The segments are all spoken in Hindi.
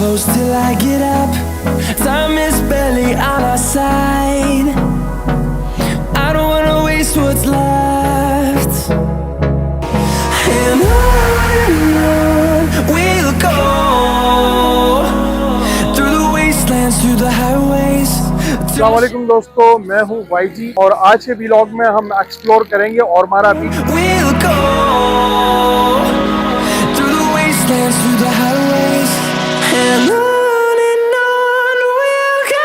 close till I get up. Time is barely on our side. I don't wanna waste what's left. And on we'll go, through the wastelands, through the highways. अस्सलाम वालेकुम दोस्तों, मैं हूं YG और आज के व्लॉग में हम एक्सप्लोर करेंगे ओरमारा बीच। We'll go, through the wastelands, through the highways, and on we'll go.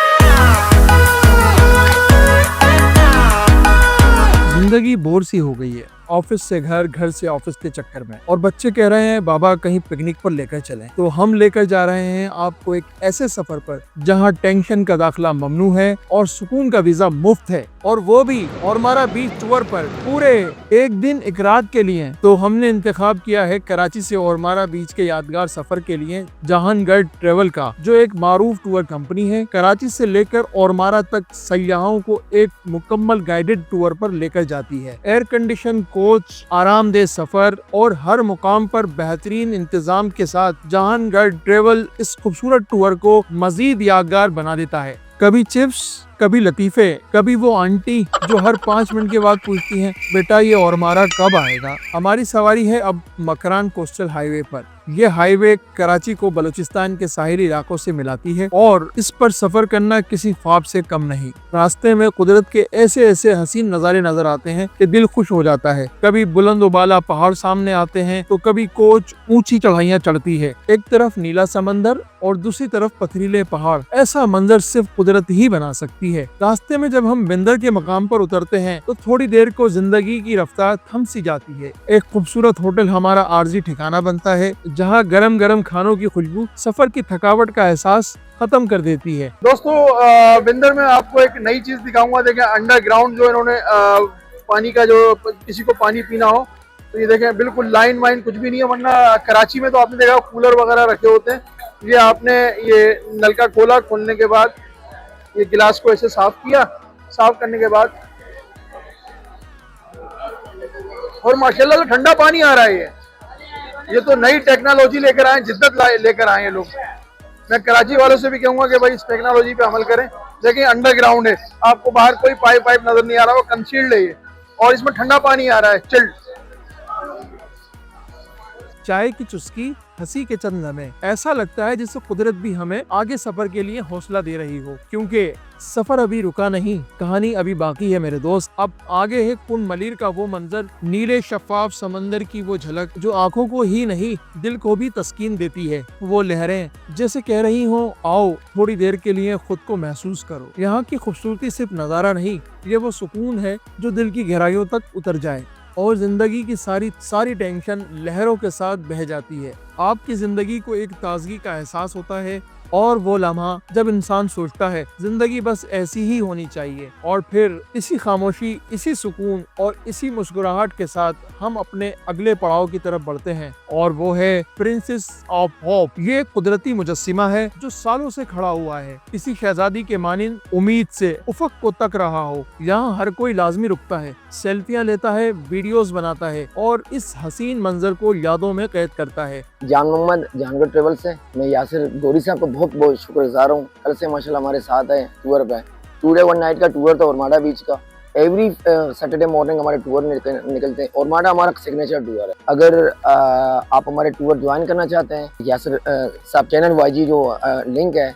जिंदगी बोर सी हो गई है, ऑफिस से घर, घर से ऑफिस के चक्कर में, और बच्चे कह रहे हैं बाबा कहीं पिकनिक पर लेकर चलें। तो हम लेकर जा रहे हैं आपको एक ऐसे सफर पर जहां टेंशन का दाखिला ममनू है और सुकून का वीजा मुफ्त है, और वो भी ओरमारा बीच टूर पर पूरे एक दिन एक रात के लिए। तो हमने इंतखाब किया है कराची से ओरमारा बीच के यादगार सफर के लिए जहानगढ़ ट्रेवल का, जो एक मारूफ टूर कंपनी है। कराची से लेकर ओरमारा तक सयाहों को एक मुकम्मल गाइडेड टूर पर लेकर जाती है। एयर कंडीशन कोच, आरामदेह सफर और हर मुकाम पर बेहतरीन इंतजाम के साथ जहानगढ़ ट्रेवल इस खूबसूरत टूर को मजीद यादगार बना देता है। कभी चिप्स, कभी लतीफे, कभी वो आंटी जो हर 5 मिनट के बाद पूछती हैं बेटा ये ओरमारा कब आएगा। हमारी सवारी है अब मकरान कोस्टल हाईवे पर। यह हाईवे कराची को बलूचिस्तान के साहिली इलाकों से मिलाती है और इस पर सफर करना किसी ख्वाब से कम नहीं। रास्ते में कुदरत के ऐसे ऐसे हसीन नज़ारे नजर आते हैं कि दिल खुश हो जाता है। कभी बुलंद उबाला पहाड़ सामने आते हैं तो कभी कोच ऊंची चढ़ाइयाँ चढ़ती है। एक तरफ नीला समंदर और दूसरी तरफ पथरीले पहाड़। ऐसा मंजर सिर्फ कुदरत ही बना सकती है। रास्ते में जब हम बिंदर के मकाम पर उतरते हैं तो थोड़ी देर को जिंदगी की रफ्तार थम सी जाती है। एक खूबसूरत होटल हमारा आर्जी ठिकाना बनता है जहाँ गरम गरम खानों की खुशबू सफर की थकावट का एहसास खत्म कर देती है। दोस्तों बिंदर में आपको एक नई चीज दिखाऊंगा। देखें अंडरग्राउंड जो इन्होंने पानी का, जो किसी को पानी पीना हो तो ये देखें बिल्कुल लाइन वाइन कुछ भी नहीं है। वरना कराची में तो आपने देखा कूलर वगैरह रखे होते हैं। ये आपने ये नलका खोला, खोलने के बाद ये गिलास को ऐसे साफ किया, साफ करने के बाद और माशाल्लाह तो ठंडा पानी आ रहा है। ये तो नई टेक्नोलॉजी लेकर आए, जिद्दत लेकर आए ये लोग। मैं कराची वालों से भी कहूंगा कि भाई इस टेक्नोलॉजी पे अमल करें। देखिए अंडरग्राउंड है, आपको बाहर कोई पाइप नजर नहीं आ रहा, वो कंसील्ड है ये, और इसमें ठंडा पानी आ रहा है चिल्ड। चाय की चुस्की, हंसी के चंद लम्हे, ऐसा लगता है जैसे कुदरत भी हमें आगे सफर के लिए हौसला दे रही हो, क्योंकि सफर अभी रुका नहीं, कहानी अभी बाकी है मेरे दोस्त। अब आगे है कुन मलिर का वो मंजर, नीले शफाफ समंदर की वो झलक जो आंखों को ही नहीं दिल को भी तस्कीन देती है। वो लहरें जैसे कह रही हो आओ थोड़ी देर के लिए खुद को महसूस करो। यहाँ की खूबसूरती सिर्फ नजारा नहीं, ये वो सुकून है जो दिल की गहराइयों तक उतर जाए और जिंदगी की सारी टेंशन लहरों के साथ बह जाती है। आपकी जिंदगी को एक ताजगी का एहसास होता है और वो लम्हा जब इंसान सोचता है जिंदगी बस ऐसी ही होनी चाहिए। और फिर इसी खामोशी, इसी सुकून और इसी मुस्कुराहट के साथ हम अपने अगले पड़ाव की तरफ बढ़ते हैं, और वो है प्रिंसेस ऑफ होप। ये कुदरती मुजस्सिमा है जो सालों से खड़ा हुआ है किसी शहजादी के मानिंद, उम्मीद से उफक को तक रहा हो। यहाँ हर कोई लाजमी रुकता है, सेल्फियाँ लेता है, वीडियोस बनाता है और इस हसीन मंजर को यादों में कैद करता है। जान मोहम्मद, जहानगढ़ ट्रेवल से मैं यासिर गोरी साहब को बहुत बहुत शुक्रगुजार हूँ। कल से माशाल्लाह हमारे साथ है टूर पे। 2 डे 1 नाइट का टूर था ओरमारा बीच का। एवरी सैटरडे मॉर्निंग हमारे टूर निकलते हैं। ओरमारा हमारा सिग्नेचर टूर है। अगर आप हमारे टूर ज्वाइन करना चाहते हैं, यासिर साहब चैनल YG जो लिंक है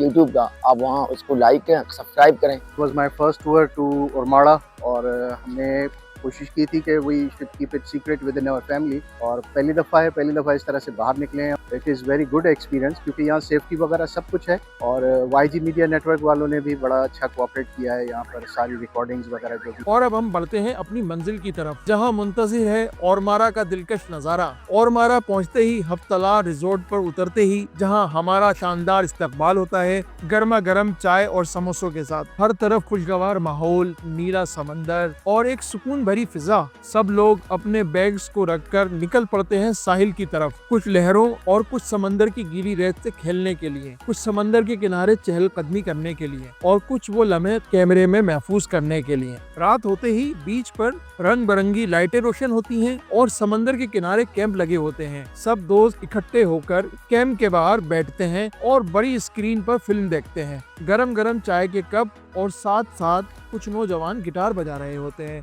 यूट्यूब का, आप वहाँ उसको लाइक करें, सब्सक्राइब करें। It was my first tour to Ormara और हमने कोशिश की थी कि we should keep it secret within our family, और पहली दफ़ा इस तरह से बाहर निकले हैं। It is very good experience क्योंकि यहाँ सेफ्टी वगैरह सब कुछ है, और YG मीडिया नेटवर्क वालों ने भी बड़ा अच्छा कोऑपरेट किया है यहाँ पर सारी रिकॉर्डिंग्स वगैरह जो भी। और अब हम बढ़ते हैं अपनी मंजिल की तरफ जहाँ मुंतज़िर है ओरमारा का दिलकश नज़ारा। ओरमारा पहुँचते ही, हफ्तला रिजोर्ट पर उतरते ही जहाँ हमारा शानदार इस्तकबाल होता है गर्मा गर्म चाय और समोसों के साथ। हर तरफ खुशगवार माहौल, नीला समंदर और एक सुकून भरी फिजा। सब लोग अपने बैग्स को रखकर निकल पड़ते हैं साहिल की तरफ। कुछ लहरों और और कुछ समंदर की गीली रेत से खेलने के लिए, कुछ समंदर के किनारे चहलकदमी करने के लिए और कुछ वो लम्हे कैमरे में महफूज करने के लिए। रात होते ही बीच पर रंग बिरंगी लाइटें रोशन होती हैं और समंदर के किनारे कैंप लगे होते हैं। सब दोस्त इकट्ठे होकर कैंप के बाहर बैठते हैं और बड़ी स्क्रीन पर फिल्म देखते हैं। गरम गरम चाय के कप और साथ साथ कुछ नौजवान गिटार बजा रहे होते हैं।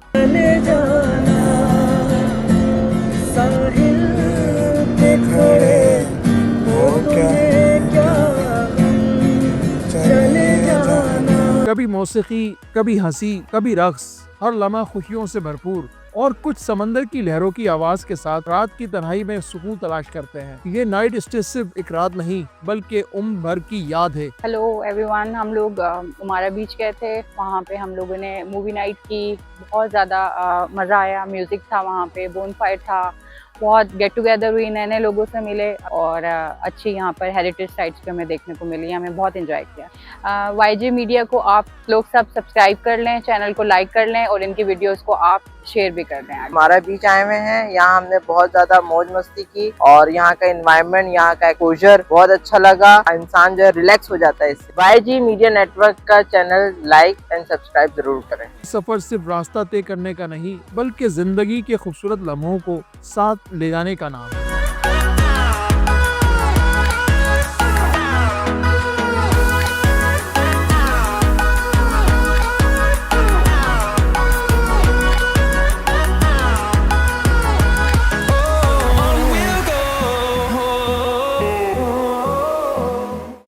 कभी मौसीकी, कभी हंसी, कभी रक्स, हर लम्हा खुशियों से भरपूर और कुछ समंदर की लहरों की आवाज के साथ रात की तन्हाई में सुकून तलाश करते हैं। ये नाइट स्टे सिर्फ एक रात नहीं बल्कि उम्र भर की याद है। हेलो एवरीवन, हम लोग उमारा बीच गए थे। वहाँ पे हम लोगों ने मूवी नाइट की, बहुत ज़्यादा मज़ा आया। म्यूज़िक था वहाँ पे, बोन फायर था, बहुत गेट टुगेदर हुई, नए नए लोगों से मिले और अच्छी यहाँ पर हेरिटेज साइट्स पे हमें देखने को मिली। हमें बहुत एंजॉय किया। YG मीडिया को आप लोग सब सब्सक्राइब कर लें, चैनल को लाइक कर लें और इनकी वीडियोस को आप शेयर भी कर दें। हमारा बीच आए हुए हैं, यहाँ हमने बहुत ज्यादा मौज मस्ती की और यहाँ का एनवायरनमेंट, यहाँ का एक्सपोजर बहुत अच्छा लगा। इंसान जो है रिलैक्स हो जाता है इससे। YG मीडिया नेटवर्क का चैनल लाइक एंड सब्सक्राइब जरूर करें। सफर सिर्फ रास्ता तय करने का नहीं बल्कि जिंदगी के खूबसूरत लम्हों को साथ ले जाने का नाम है।